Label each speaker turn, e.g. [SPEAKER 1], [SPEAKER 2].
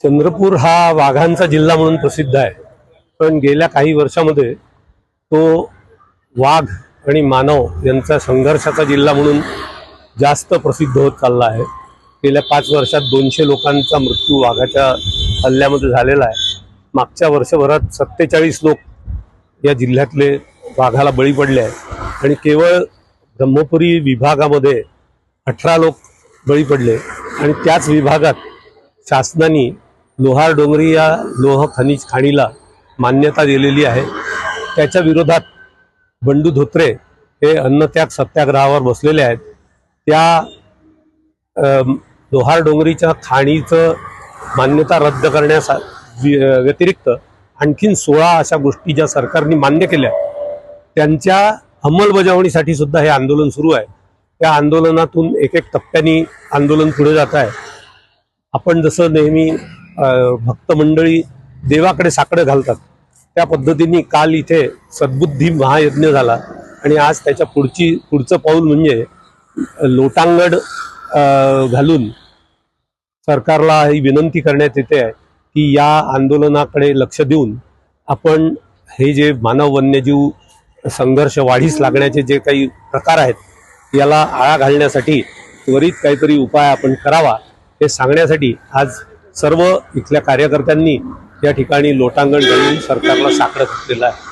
[SPEAKER 1] चंद्रपूर हा वाघांचा जिल्हा म्हणून प्रसिद्ध आहे, पण गेल्या काही वर्षामध्ये तो वाघ आणि मानव यांचा संघर्षाचा जिल्हा म्हणून जास्त प्रसिद्ध होत चालला आहे। गेल्या 5 वर्षात 200 लोकांचा मृत्यू वाघाच्या हल्ल्यामध्ये झालेला आहे। मागच्या वर्षभरात 47 लोक या जिल्ह्यातले वाघाला बळी पडले आहेत आणि केवळ ब्रह्मपुरी विभागामध्ये 18 लोक बळी पडले आणि त्याच विभागात शासनाने लोहार डोंगरी या लोह खनिज खाणीला मान्यता दिलेली आहे। त्याच्या विरोधात बंडू धोत्रे हे अन्नत्याग सत्याग्रहावर बसलेले आहेत। त्या लोहार डोंगरीच्या खाणीचं मान्यता रद्द करण्यास व्यतिरिक्त आणखीन 16 अशा गोष्टी ज्या सरकारने मान्य केल्या त्यांच्या अंमलबजावणीसाठी सुद्धा हे आंदोलन सुरू आहे। त्या आंदोलनातून एक टप्प्याने आंदोलन पुढे जात आहे। आपण जसं नेहमी भक्त मंडळी देवाकडे साकडं घालतात त्या पद्धतीने काल इथे सद्बुद्धी महायज्ञ झाला आणि आज त्याच्या पुढचं पाऊल म्हणजे लोटांगण घालून सरकारला ही विनंती करण्यात येते आहे की या आंदोलनाकडे लक्ष देऊन आपण हे जे मानव वन्यजीव संघर्ष वाढीस लागण्याचे जे काही प्रकार आहेत याला आळा घालण्यासाठी त्वरित काहीतरी उपाय आपण करावा हे सांगण्यासाठी आज सर्व इथल्या कार्यकर्त्यांनी या ठिकाणी लोटांगण घालून सरकारला साकडं घातलेलं आहे।